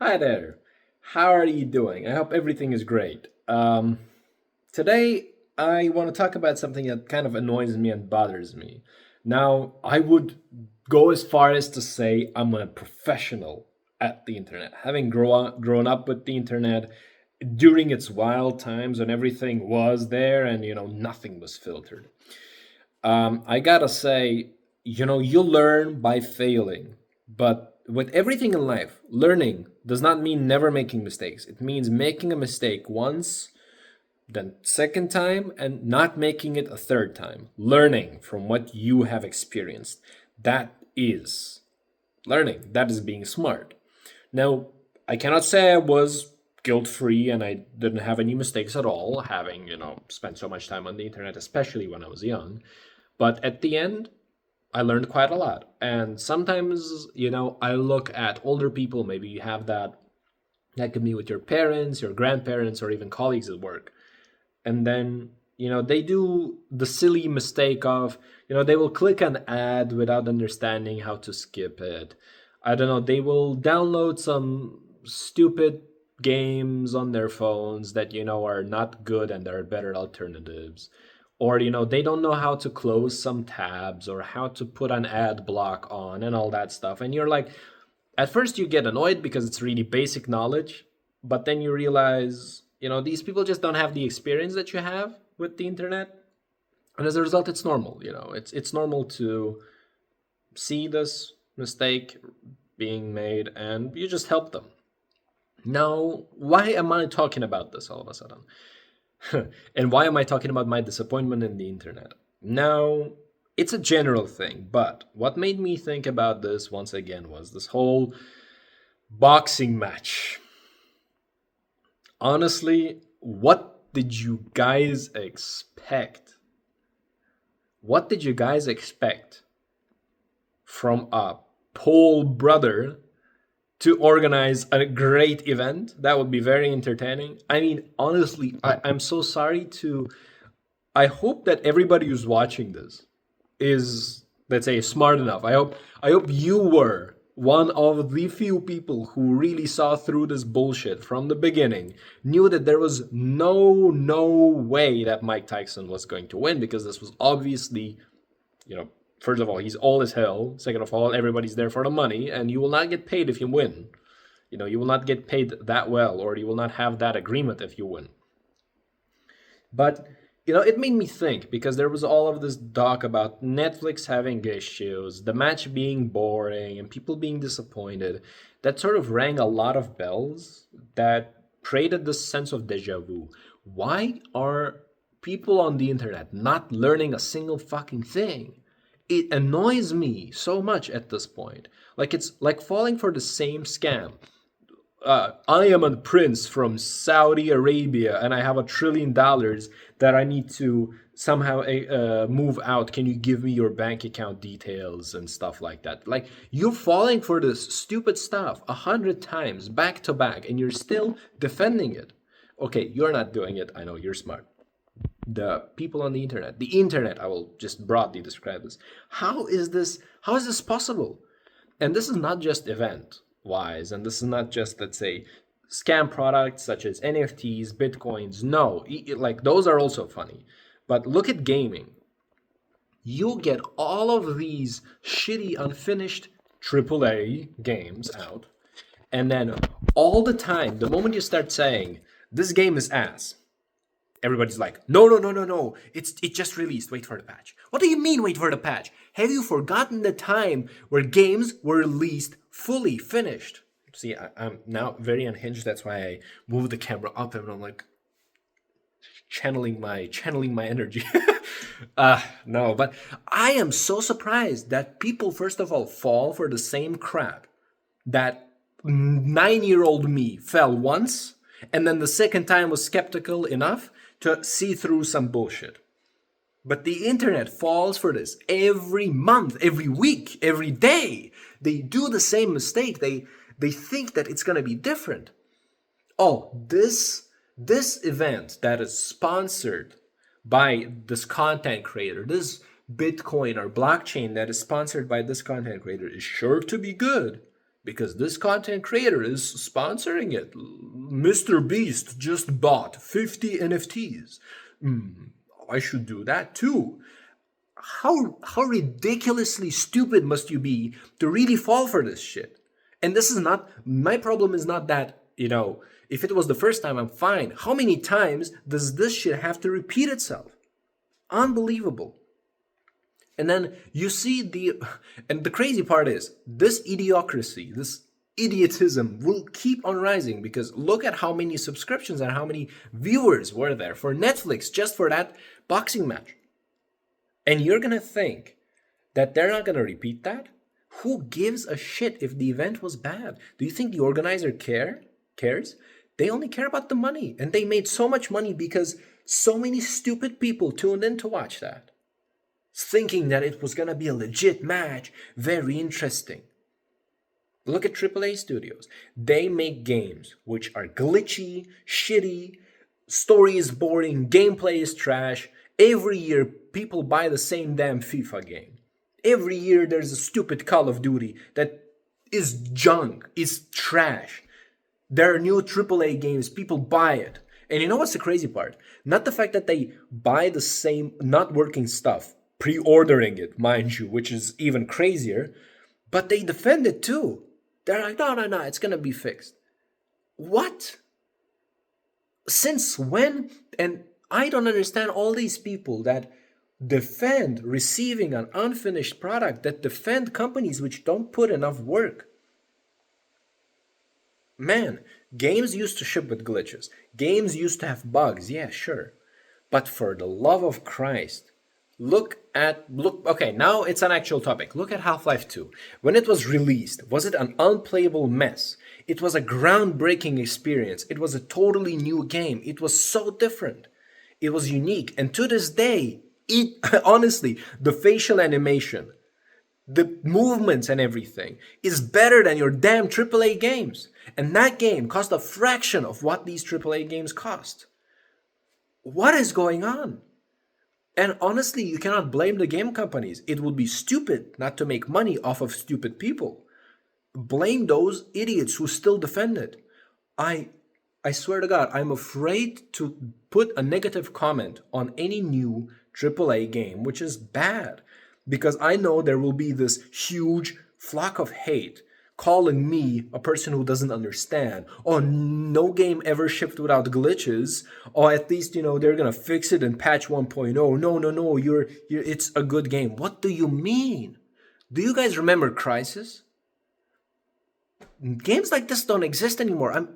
Hi there. How are you doing? I hope everything is great. Today, I want to talk about something that kind of annoys me and bothers me. Now, I would go as far as to say I'm a professional at the internet. Having grown up with the internet during its wild times when everything was there and, nothing was filtered. I gotta say, you learn by failing. But with everything in life, learning does not mean never making mistakes. It means making a mistake once, then second time, and not making it a third time. Learning from what you have experienced. That is learning. That is being smart. Now, I cannot say I was guilt free and I didn't have any mistakes at all, having, spent so much time on the internet, especially when I was young. But at the end, I learned quite a lot. And sometimes, I look at older people, maybe you have that could be with your parents, your grandparents, or even colleagues at work. And then, they do the silly mistake of, they will click an ad without understanding how to skip it. I don't know, they will download some stupid games on their phones that, are not good and there are better alternatives. Or, they don't know how to close some tabs or how to put an ad block on and all that stuff. And you're like, at first you get annoyed because it's really basic knowledge, but then you realize, these people just don't have the experience that you have with the internet. And as a result, it's normal, it's normal to see this mistake being made and you just help them. Now, why am I talking about this all of a sudden? And why am I talking about my disappointment in the internet? Now, it's a general thing, but what made me think about this once again was this whole boxing match. Honestly, what did you guys expect? What did you guys expect from a Pole brother to organize a great event? That would be very entertaining. I mean, honestly, I'm so sorry to. I hope that everybody who's watching this is, let's say, smart enough. I hope you were one of the few people who really saw through this bullshit from the beginning, knew that there was no way that Mike Tyson was going to win, because this was obviously, first of all, he's old as hell. Second of all, everybody's there for the money, and you will not get paid if you win. You will not get paid that well, or you will not have that agreement if you win. But it made me think, because there was all of this talk about Netflix having issues, the match being boring, and people being disappointed. That sort of rang a lot of bells that created this sense of deja vu. Why are people on the internet not learning a single fucking thing? It annoys me so much at this point. Like, it's like falling for the same scam. I am a prince from Saudi Arabia and I have $1 trillion that I need to somehow move out. Can you give me your bank account details and stuff like that? Like, you're falling for this stupid stuff 100 times back to back and you're still defending it. Okay, you're not doing it. I know you're smart. The people on the internet, I will just broadly describe this. How is this possible? And this is not just event wise, and this is not just, let's say, scam products such as NFTs, bitcoins. No, like, those are also funny. But look at gaming. You get all of these shitty, unfinished AAA games out, and then all the time, the moment you start saying, this game is ass, everybody's like, no, no, no, no, no. It just released. Wait for the patch. What do you mean, wait for the patch? Have you forgotten the time where games were released fully finished? See, I'm now very unhinged. That's why I moved the camera up and I'm like channeling my energy. No, but I am so surprised that people, first of all, fall for the same crap that 9-year-old me fell once, and then the second time was skeptical enough to see through some bullshit. But the internet falls for this every month, every week, every day. They do the same mistake. They think that it's gonna be different. Oh, this event that is sponsored by this content creator, this Bitcoin or blockchain that is sponsored by this content creator is sure to be good. because this content creator is sponsoring it. Mr. Beast just bought 50 NFTs. I should do that too. How ridiculously stupid must you be to really fall for this shit? And this is not my problem. Is not that, if it was the first time, I'm fine. How many times does this shit have to repeat itself? Unbelievable. And then you see and the crazy part is this idiocracy, this idiotism will keep on rising, because look at how many subscriptions and how many viewers were there for Netflix just for that boxing match. And you're gonna think that they're not gonna repeat that? Who gives a shit if the event was bad? Do you think the organizer cares? They only care about the money, and they made so much money because so many stupid people tuned in to watch that, thinking that it was gonna be a legit match, very interesting. Look at AAA studios. They make games which are glitchy, shitty, story is boring, gameplay is trash. Every year, people buy the same damn FIFA game. Every year, there's a stupid Call of Duty that is junk, is trash. There are new AAA games, people buy it. And you know what's the crazy part? Not the fact that they buy the same not working stuff, pre-ordering it, mind you, which is even crazier, but they defend it too. They're like, no, it's gonna be fixed. What? Since when? And I don't understand all these people that defend receiving an unfinished product, that defend companies which don't put enough work. Man, games used to ship with glitches. Games used to have bugs, yeah, sure. But for the love of Christ, okay, now it's an actual topic. Look at Half-Life 2. When it was released, was it an unplayable mess? It was a groundbreaking experience. It was a totally new game. It was so different. It was unique. And to this day, honestly, the facial animation, the movements and everything is better than your damn AAA games. And that game cost a fraction of what these AAA games cost. What is going on? And honestly, you cannot blame the game companies. It would be stupid not to make money off of stupid people. Blame those idiots who still defend it. I swear to God, I'm afraid to put a negative comment on any new AAA game, which is bad, because I know there will be this huge flock of hate calling me a person who doesn't understand. Oh, no game ever shipped without glitches. Or at least, they're gonna fix it in patch 1.0. No, it's a good game. What do you mean? Do you guys remember Crisis? Games like this don't exist anymore. And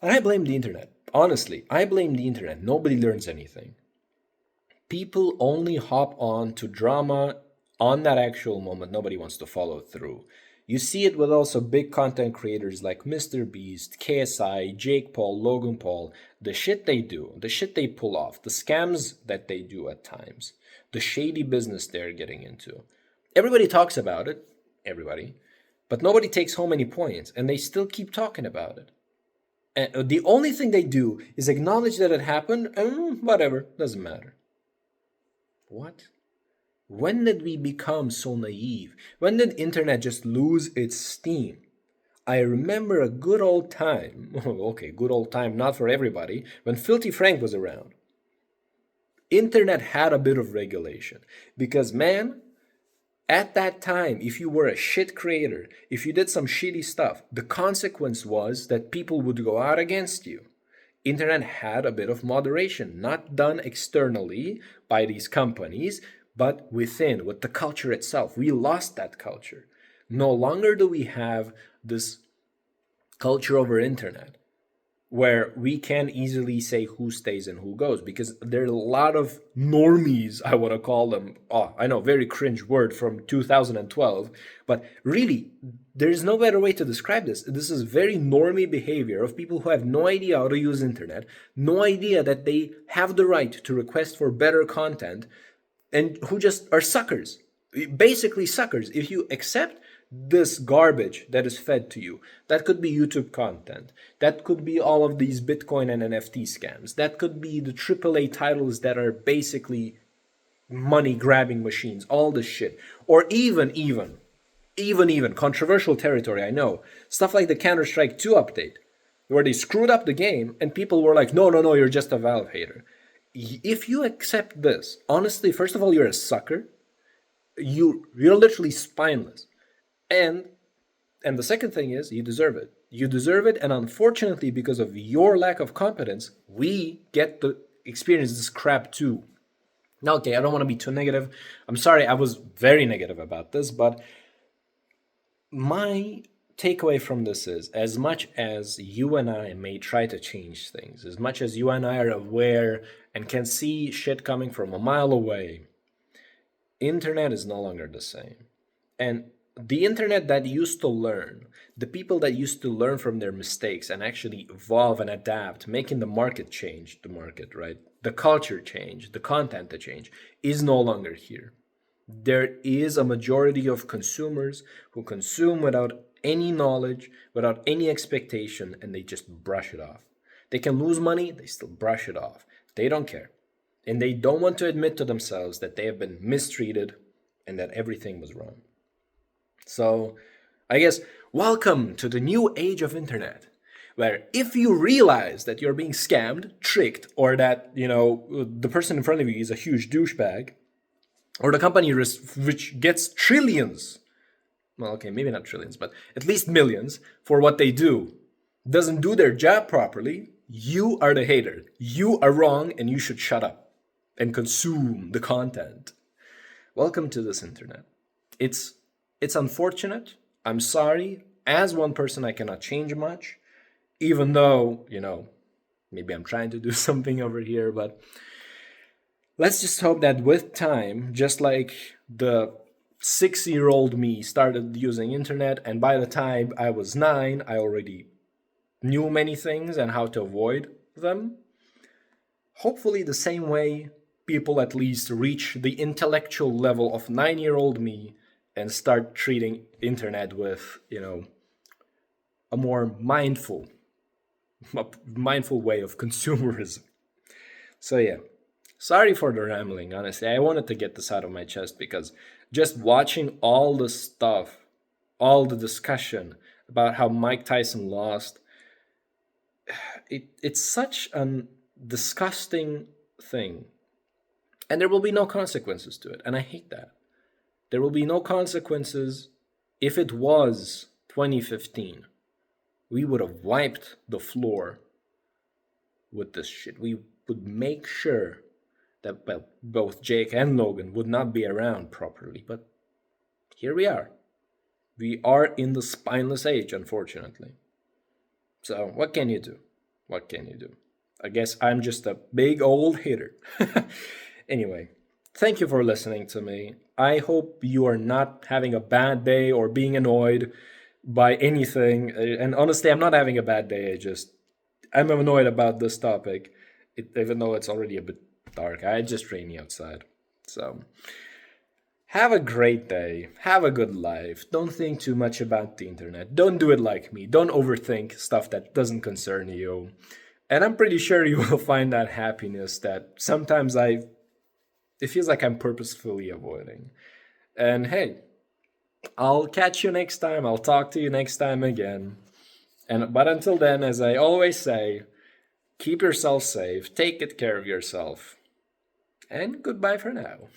I blame the internet. Honestly, I blame the internet. Nobody learns anything. People only hop on to drama on that actual moment. Nobody wants to follow through. You see it with also big content creators like Mr. Beast, KSI, Jake Paul, Logan Paul. The shit they do, the shit they pull off, the scams that they do at times, the shady business they're getting into. Everybody talks about it, but nobody takes home any points, and they still keep talking about it. And the only thing they do is acknowledge that it happened, and whatever, doesn't matter. What? When did we become so naive? When did internet just lose its steam? I remember a good old time, okay, good old time not for everybody, when Filthy Frank was around. Internet had a bit of regulation, because man, at that time, if you were a shit creator, if you did some shitty stuff, the consequence was that people would go out against you. Internet had a bit of moderation, not done externally by these companies, but within, with the culture itself. We lost that culture. No longer do we have this culture over internet where we can easily say who stays and who goes, because there are a lot of normies, I want to call them. Oh, I know, very cringe word from 2012, but really, there's no better way to describe this. This is very normie behavior of people who have no idea how to use internet, no idea that they have the right to request for better content, and who just are suckers, basically suckers. If you accept this garbage that is fed to you, that could be YouTube content, that could be all of these Bitcoin and NFT scams, that could be the AAA titles that are basically money grabbing machines, all this shit, or even even controversial territory, I know. Stuff like the Counter-Strike 2 update, where they screwed up the game and people were like, no, you're just a Valve hater. If you accept this, honestly, first of all, you're a sucker. You're literally spineless. And the second thing is, you deserve it. You deserve it, and unfortunately, because of your lack of competence, we get to experience this crap too. Now, okay, I don't want to be too negative. I'm sorry, I was very negative about this, but my takeaway from this is, as much as you and I may try to change things, as much as you and I are aware and can see shit coming from a mile away, internet is no longer the same. And the internet that used to learn, the people that used to learn from their mistakes and actually evolve and adapt, making the market change, the market, right? The culture change, the content to change, is no longer here. There is a majority of consumers who consume without any knowledge, without any expectation, and they just brush it off. They can lose money, they still brush it off. They don't care. And they don't want to admit to themselves that they have been mistreated and that everything was wrong. So, I guess, welcome to the new age of internet, where if you realize that you're being scammed, tricked, or that, the person in front of you is a huge douchebag, or the company which gets trillions, well, okay, maybe not trillions, but at least millions for what they do, doesn't do their job properly, you are the hater. You are wrong and you should shut up and consume the content. Welcome to this internet. It's unfortunate. I'm sorry. As one person, I cannot change much, even though, maybe I'm trying to do something over here, but let's just hope that with time, just like the 6-year-old me started using internet, and by the time I was 9, I already knew many things and how to avoid them. Hopefully the same way people at least reach the intellectual level of 9-year-old me and start treating internet with, a more mindful way of consumerism. So yeah, sorry for the rambling, honestly. I wanted to get this out of my chest because just watching all the stuff, all the discussion about how Mike Tyson lost, it's such a disgusting thing. And there will be no consequences to it. And I hate that. There will be no consequences. If it was 2015, we would have wiped the floor with this shit. We would make sure that both Jake and Logan would not be around properly. But here we are. We are in the spineless age, unfortunately. So what can you do? What can you do? I guess I'm just a big old hater. Anyway, thank you for listening to me. I hope you are not having a bad day or being annoyed by anything. And honestly, I'm not having a bad day. I'm annoyed about this topic, even though it's already a bit dark. It's just rainy outside. So have a great day. Have a good life. Don't think too much about the internet. Don't do it like me. Don't overthink stuff that doesn't concern you. And I'm pretty sure you will find that happiness that sometimes it feels like I'm purposefully avoiding. And hey, I'll catch you next time. I'll talk to you next time again. But until then, as I always say, keep yourself safe, take good care of yourself, and goodbye for now.